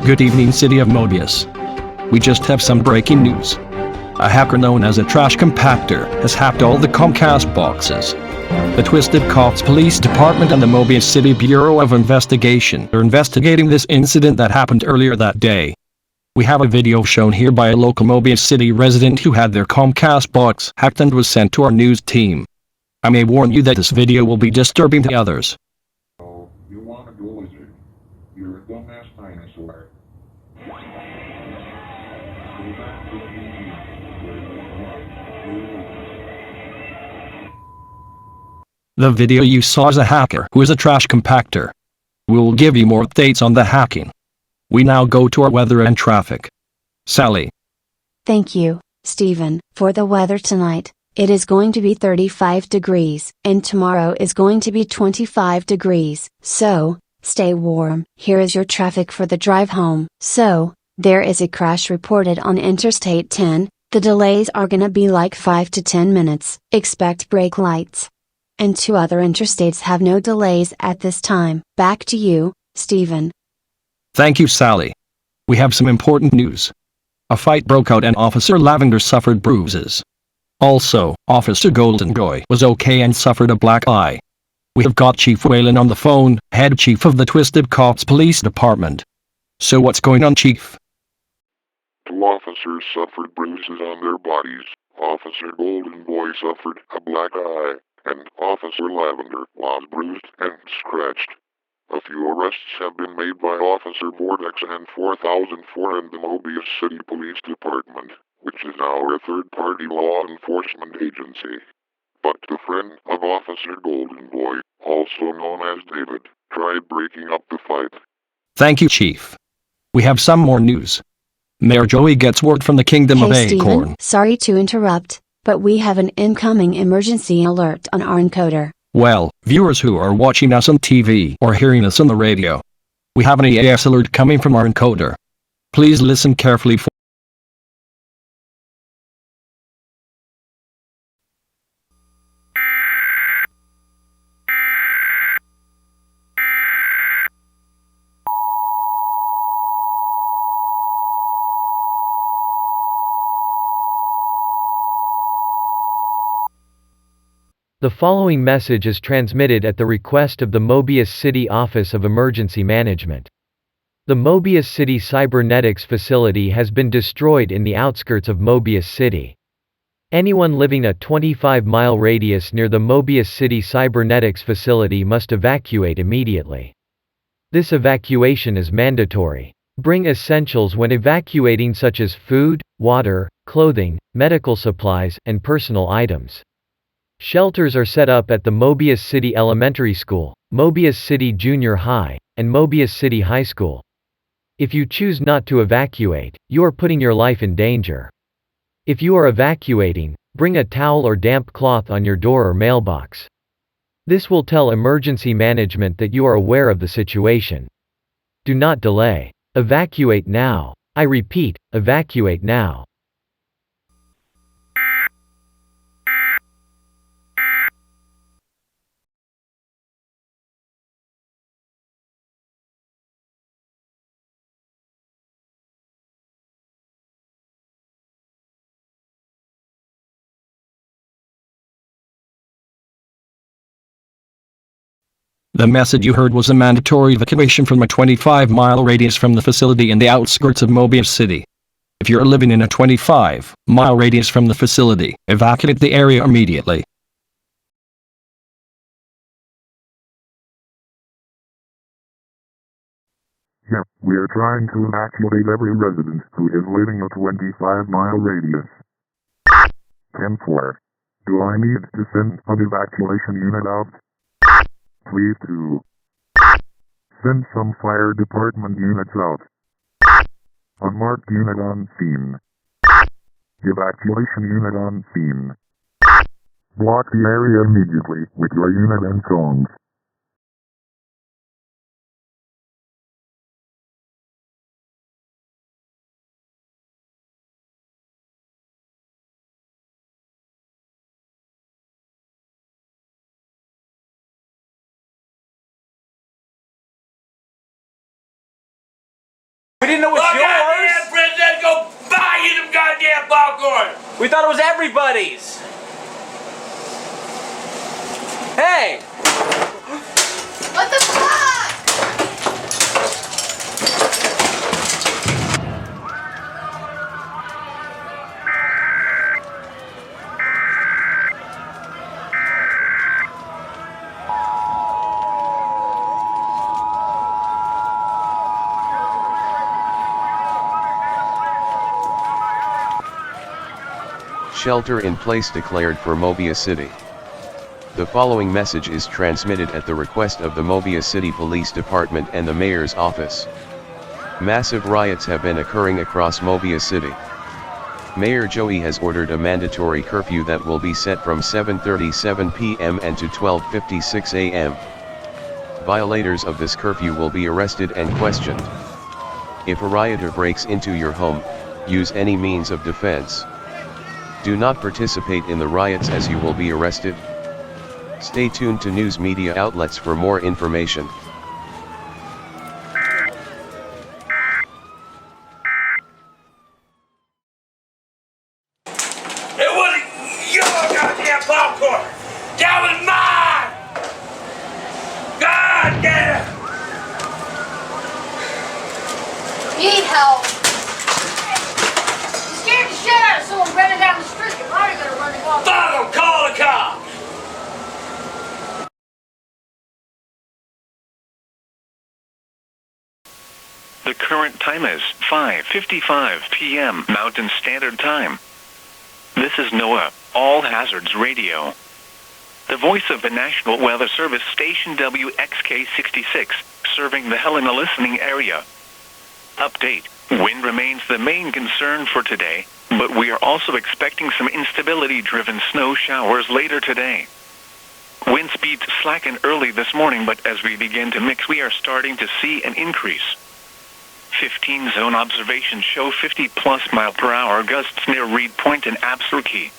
Good evening, city of Mobius. We just have some breaking news. A hacker known as a trash compactor has hacked all the Comcast boxes. The Twisted Cops Police Department and the Mobius City Bureau of Investigation are investigating this incident that happened earlier that day. We have a video shown here by a local Mobius City resident who had their Comcast box hacked and was sent to our news team. I may warn you that this video will be disturbing to others. Oh, you want to go lizard? You're a dumbass dinosaur. Go back to the museum where you belong. The video you saw is a hacker who is a trash compactor. We'll give you more updates on the hacking. We now go to our weather and traffic. Sally. Thank you, Stephen. For the weather tonight, it is going to be 35 degrees, and tomorrow is going to be 25 degrees, so, stay warm. Here is your traffic for the drive home. So, there is a crash reported on Interstate 10, the delays are gonna be like 5 to 10 minutes. Expect brake lights. And 2 other interstates have no delays at this time. Back to you, Stephen. Thank you, Sally. We have some important news. A fight broke out and Officer Lavender suffered bruises. Also, Officer Golden Boy was okay and suffered a black eye. We have got Chief Whalen on the phone, head chief of the Twisted Cops Police Department. So what's going on, Chief? 2 officers suffered bruises on their bodies. Officer Golden Boy suffered a black eye, and Officer Lavender was bruised and scratched. A few arrests have been made by Officer Vortex and 4004 in the Mobius City Police Department, which is now a third-party law enforcement agency. But the friend of Officer Golden Boy, also known as David, tried breaking up the fight. Thank you, Chief. We have some more news. Mayor Joey gets word from the Kingdom of Hey Acorn. Stephen, sorry to interrupt, but we have an incoming emergency alert on our encoder. Well, viewers who are watching us on TV or hearing us on the radio, we have an EAS alert coming from our encoder. Please listen carefully for The following message is transmitted at the request of the Mobius City Office of Emergency Management. The Mobius City Cybernetics facility has been destroyed in the outskirts of Mobius City. Anyone living a 25-mile radius near the Mobius City Cybernetics facility must evacuate immediately. This evacuation is mandatory. Bring essentials when evacuating such as food, water, clothing, medical supplies, and personal items. Shelters are set up at the Mobius City Elementary School, Mobius City Junior High, and Mobius City High School. If you choose not to evacuate, you are putting your life in danger. If you are evacuating, bring a towel or damp cloth on your door or mailbox. This will tell emergency management that you are aware of the situation. Do not delay. Evacuate now. I repeat, evacuate now. The message you heard was a mandatory evacuation from a 25-mile radius from the facility in the outskirts of Mobius City. If you're living in a 25-mile radius from the facility, evacuate the area immediately. Yep, we are trying to evacuate every resident who is living a 25-mile radius. 10-4. Do I need to send an evacuation unit out? Please do. Send some fire department units out. Unmarked unit on scene. Evacuation unit on scene. Block the area immediately with your unit and songs. We didn't know it's Well, yours. goddamn, President, go buy you some goddamn popcorn. We thought it was everybody's. Hey! What the fuck? Shelter in place declared for Mobia City. The following message is transmitted at the request of the Mobia City Police Department and the Mayor's Office. Massive riots have been occurring across Mobia City. Mayor Joey has ordered a mandatory curfew that will be set from 7:37 p.m. and to 12:56 a.m. Violators of this curfew will be arrested and questioned. If a rioter breaks into your home, use any means of defense. Do not participate in the riots as you will be arrested. Stay tuned to news media outlets for more information. It wasn't your goddamn popcorn. That was mine. God damn. Need help. You scared the shit out of someone running down the street. You're probably gonna run him off. Fuck 'em, call the cops. The current time is 5:55 p.m. Mountain Standard Time. This is NOAA, All Hazards Radio. The voice of the National Weather Service Station WXK-66, serving the Helena listening area. Update: wind remains the main concern for today, but we are also expecting some instability-driven snow showers later today. Wind speeds slackened early this morning, but as we begin to mix, we are starting to see an increase. 15 zone observations show 50+ mile-per-hour gusts near Reed Point and Absaroka.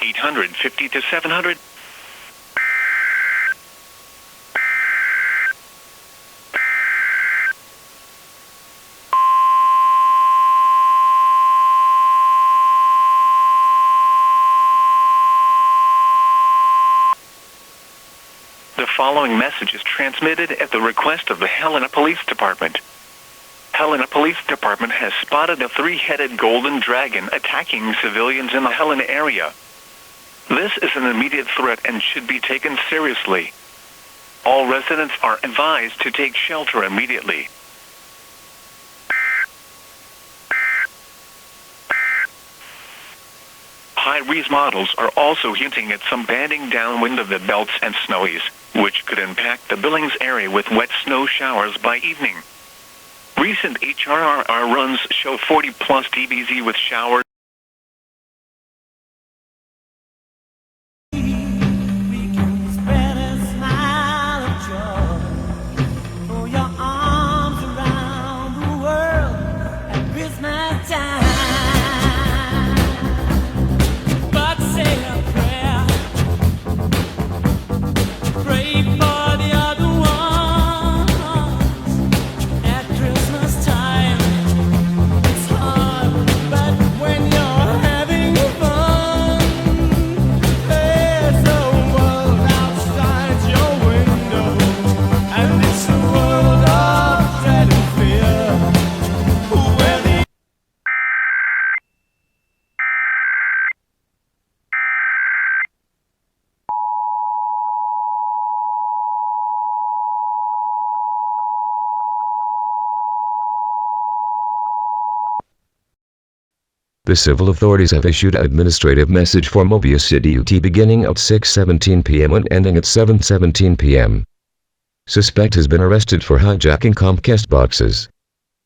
850 to 700. The following message is transmitted at the request of the Helena Police Department. Helena Police Department has spotted a three-headed golden dragon attacking civilians in the Helena area. This is an immediate threat and should be taken seriously. All residents are advised to take shelter immediately. High-res models are also hinting at some banding downwind of the belts and snowies, which could impact the Billings area with wet snow showers by evening. Recent HRRR runs show 40+ dBz with showers. The civil authorities have issued an administrative message for Mobia City UT beginning at 6:17 p.m. and ending at 7:17 p.m. Suspect has been arrested for hijacking Comcast boxes.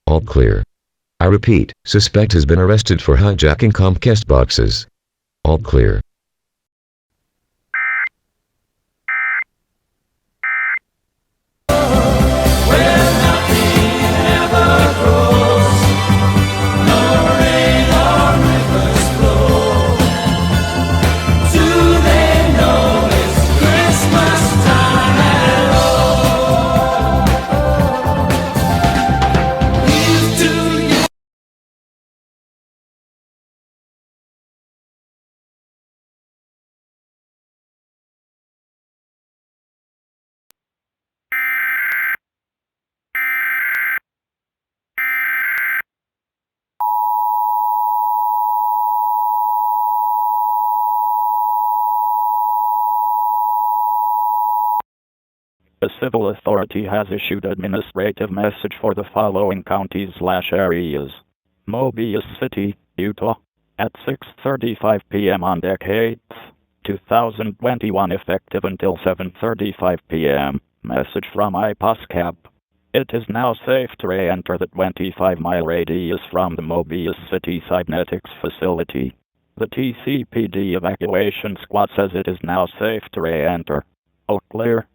All clear. I repeat, suspect has been arrested for hijacking Comcast boxes. All clear. To civil authority has issued administrative message for the following counties/areas. Mobius City, Utah. At 6:35 p.m. on Decade 2021, effective until 7:35 p.m. Message from IPOSCAP. It is now safe to re-enter the 25-mile radius from the Mobius City Cybernetics facility. The TCPD evacuation squad says it is now safe to re-enter. All clear.